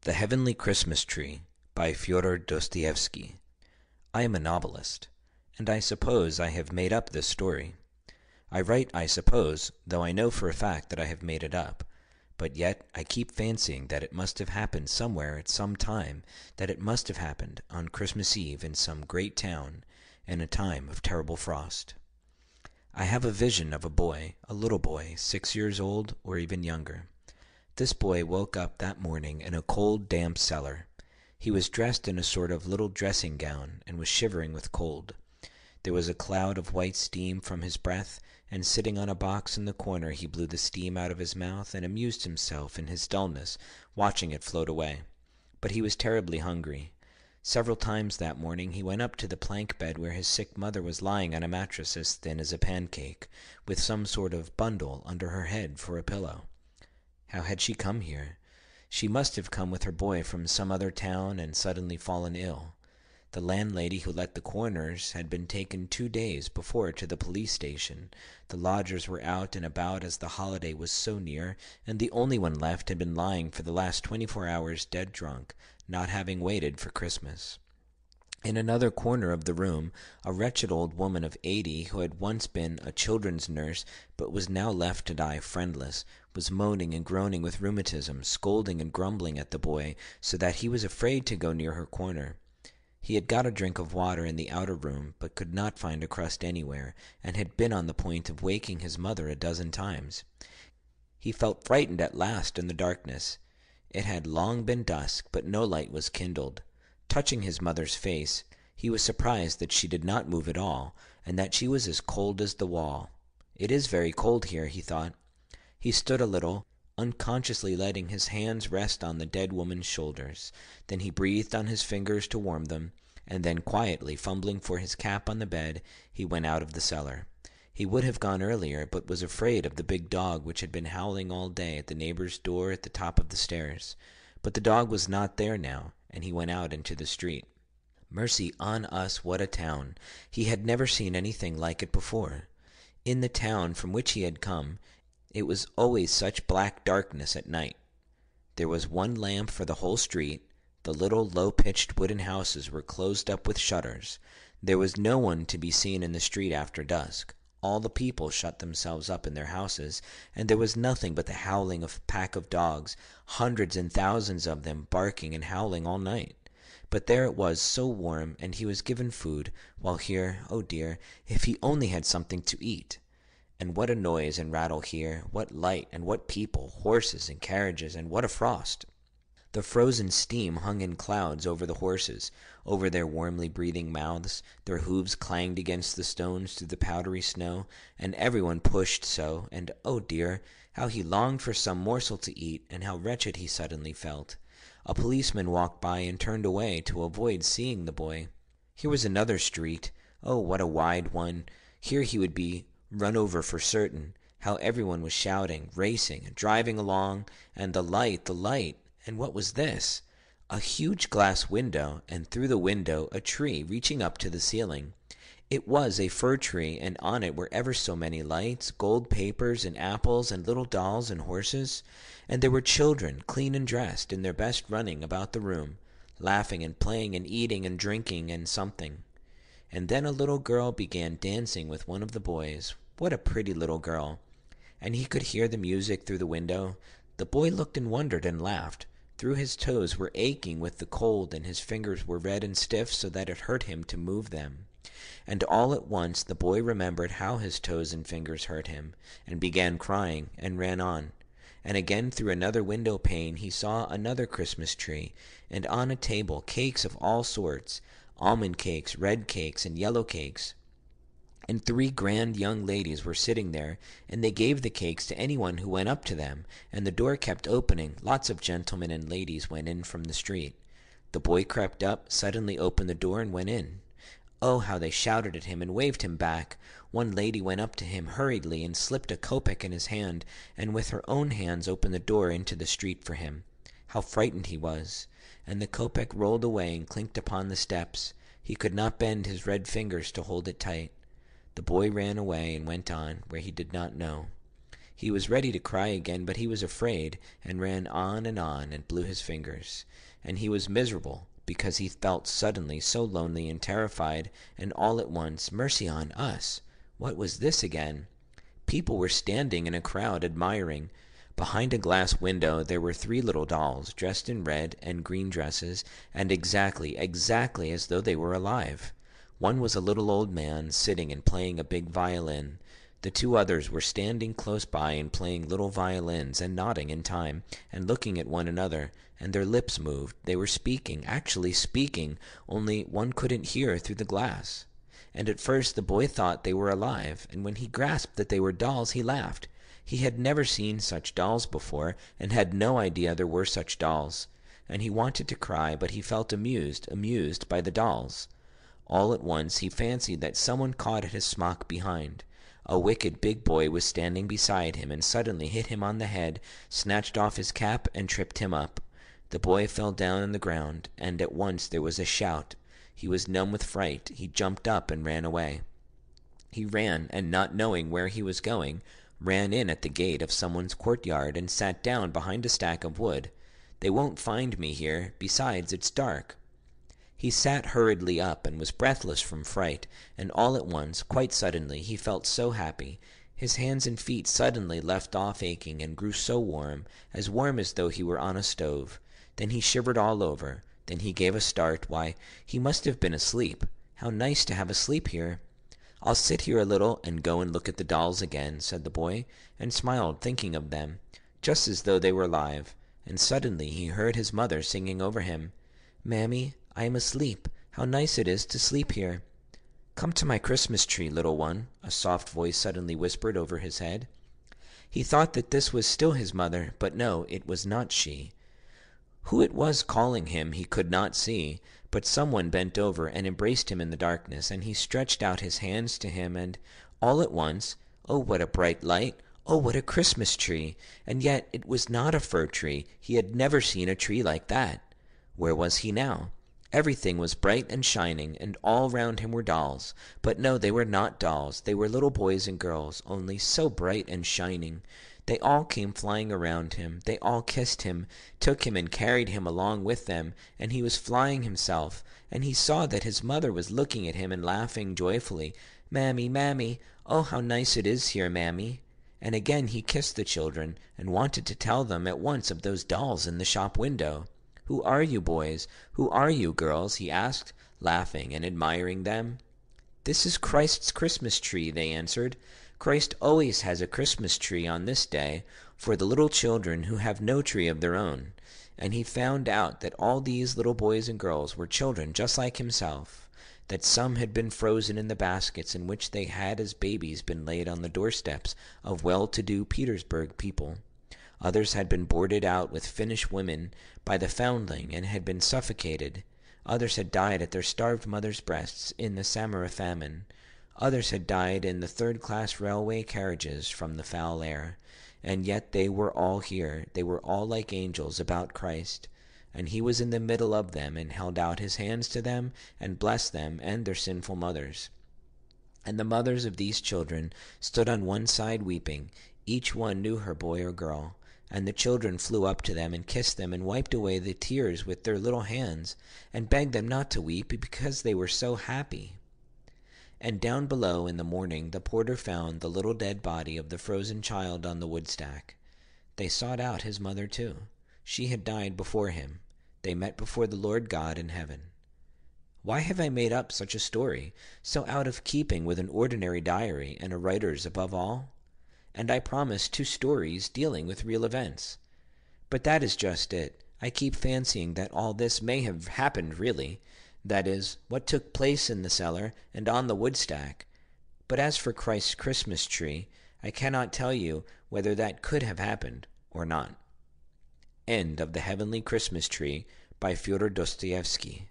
The Heavenly Christmas Tree by Fyodor Dostoevsky. I am a novelist, and I suppose I have made up this story. I write I suppose, though I know for a fact that I have made it up, but yet I keep fancying that it must have happened somewhere at some time, that it must have happened on Christmas Eve in some great town, in a time of terrible frost. I have a vision of a boy, a little boy, 6 years old or even younger. This boy woke up that morning in a cold, damp cellar. He was dressed in a sort of little dressing gown, and was shivering with cold. There was a cloud of white steam from his breath, and sitting on a box in the corner he blew the steam out of his mouth and amused himself in his dullness, watching it float away. But he was terribly hungry. Several times that morning he went up to the plank bed where his sick mother was lying on a mattress as thin as a pancake, with some sort of bundle under her head for a pillow. How had she come here? She must have come with her boy from some other town and suddenly fallen ill. The landlady who let the corners had been taken 2 days before to the police station. The lodgers were out and about as the holiday was so near, and the only one left had been lying for the last 24 hours dead drunk, not having waited for Christmas. In another corner of the room, a wretched old woman of 80, who had once been a children's nurse, but was now left to die friendless, was moaning and groaning with rheumatism, scolding and grumbling at the boy, so that he was afraid to go near her corner. He had got a drink of water in the outer room, but could not find a crust anywhere, and had been on the point of waking his mother a dozen times. He felt frightened at last in the darkness. It had long been dusk, but no light was kindled. Touching his mother's face, he was surprised that she did not move at all, and that she was as cold as the wall. "It is very cold here," he thought. He stood a little, unconsciously letting his hands rest on the dead woman's shoulders. Then he breathed on his fingers to warm them, and then quietly fumbling for his cap on the bed, he went out of the cellar. He would have gone earlier, but was afraid of the big dog which had been howling all day at the neighbor's door at the top of the stairs. But the dog was not there now, and he went out into the street. Mercy on us, what a town! He had never seen anything like it before. In the town from which he had come, it was always such black darkness at night. There was one lamp for the whole street. The little low-pitched wooden houses were closed up with shutters. There was no one to be seen in the street after dusk. All the people shut themselves up in their houses, and there was nothing but the howling of a pack of dogs, hundreds and thousands of them, barking and howling all night. But there it was, so warm, and he was given food, while here, oh dear, if he only had something to eat! And what a noise and rattle here, what light, and what people, horses and carriages, and what a frost! The frozen steam hung in clouds over the horses, over their warmly breathing mouths. Their hoofs clanged against the stones through the powdery snow, and everyone pushed so, and oh dear, how he longed for some morsel to eat, and how wretched he suddenly felt. A policeman walked by and turned away to avoid seeing the boy. Here was another street. Oh, what a wide one! Here he would be run over for certain. How everyone was shouting, racing, and driving along, and the light, the light! And what was this? A huge glass window, and through the window a tree reaching up to the ceiling. It was a fir tree, and on it were ever so many lights, gold papers, and apples, and little dolls and horses. And there were children, clean and dressed, in their best, running about the room, laughing and playing and eating and drinking and something. And then a little girl began dancing with one of the boys. What a pretty little girl! And he could hear the music through the window. The boy looked and wondered and laughed. Through his toes were aching with the cold, and his fingers were red and stiff so that it hurt him to move them. And all at once the boy remembered how his toes and fingers hurt him, and began crying, and ran on. And again through another window pane he saw another Christmas tree, and on a table cakes of all sorts, almond cakes, red cakes, and yellow cakes. And 3 grand young ladies were sitting there, and they gave the cakes to anyone who went up to them, and the door kept opening. Lots of gentlemen and ladies went in from the street. The boy crept up, suddenly opened the door, and went in. Oh, how they shouted at him and waved him back! One lady went up to him hurriedly and slipped a kopeck in his hand, and with her own hands opened the door into the street for him. How frightened he was! And the kopeck rolled away and clinked upon the steps. He could not bend his red fingers to hold it tight. The boy ran away and went on, where he did not know. He was ready to cry again, but he was afraid, and ran on and blew his fingers. And he was miserable, because he felt suddenly so lonely and terrified, and all at once, mercy on us! What was this again? People were standing in a crowd, admiring. Behind a glass window there were 3 little dolls, dressed in red and green dresses, and exactly as though they were alive. One was a little old man, sitting and playing a big violin. The 2 others were standing close by and playing little violins, and nodding in time, and looking at one another, and their lips moved. They were speaking, actually speaking, only one couldn't hear through the glass. And at first the boy thought they were alive, and when he grasped that they were dolls, he laughed. He had never seen such dolls before, and had no idea there were such dolls. And he wanted to cry, but he felt amused by the dolls. All at once he fancied that someone caught at his smock behind. A wicked big boy was standing beside him, and suddenly hit him on the head, snatched off his cap, and tripped him up. The boy fell down on the ground, and at once there was a shout. He was numb with fright. He jumped up and ran away. He ran, and not knowing where he was going, ran in at the gate of someone's courtyard, and sat down behind a stack of wood. They won't find me here. Besides, it's dark. He sat hurriedly up, and was breathless from fright, and all at once, quite suddenly, he felt so happy. His hands and feet suddenly left off aching, and grew so warm as though he were on a stove. Then he shivered all over. Then he gave a start. Why, he must have been asleep. How nice to have a sleep here! "I'll sit here a little, and go and look at the dolls again," said the boy, and smiled, thinking of them, just as though they were alive. And suddenly he heard his mother singing over him, "Mammy, I am asleep. How nice it is to sleep here." "Come to my Christmas tree, little one," a soft voice suddenly whispered over his head. He thought that this was still his mother, but no, it was not she. Who it was calling him he could not see, but someone bent over and embraced him in the darkness, and he stretched out his hands to him, and all at once, oh, what a bright light! Oh, what a Christmas tree! And yet it was not a fir tree. He had never seen a tree like that. Where was he now? Everything was bright and shining, and all round him were dolls. But no, they were not dolls. They were little boys and girls, only so bright and shining. They all came flying around him. They all kissed him, took him and carried him along with them, and he was flying himself. And he saw that his mother was looking at him and laughing joyfully. "Mammy, Mammy, oh, how nice it is here, Mammy." And again he kissed the children, and wanted to tell them at once of those dolls in the shop window. "Who are you, boys? Who are you, girls?" he asked, laughing and admiring them. "This is Christ's Christmas tree," they answered. "Christ always has a Christmas tree on this day for the little children who have no tree of their own." And he found out that all these little boys and girls were children just like himself, that some had been frozen in the baskets in which they had as babies been laid on the doorsteps of well-to-do Petersburg people. Others had been boarded out with Finnish women by the foundling and had been suffocated. Others had died at their starved mothers' breasts in the Samara famine. Others had died in the third-class railway carriages from the foul air. And yet they were all here. They were all like angels about Christ. And he was in the middle of them, and held out his hands to them, and blessed them and their sinful mothers. And the mothers of these children stood on one side weeping. Each one knew her boy or girl. And the children flew up to them and kissed them and wiped away the tears with their little hands, and begged them not to weep because they were so happy. And down below in the morning the porter found the little dead body of the frozen child on the woodstack. They sought out his mother too. She had died before him. They met before the Lord God in heaven. Why have I made up such a story, so out of keeping with an ordinary diary and a writer's above all? And I promised 2 stories dealing with real events. But that is just it. I keep fancying that all this may have happened really, that is, what took place in the cellar and on the woodstack. But as for Christ's Christmas tree, I cannot tell you whether that could have happened or not. End of The Heavenly Christmas Tree by Fyodor Dostoevsky.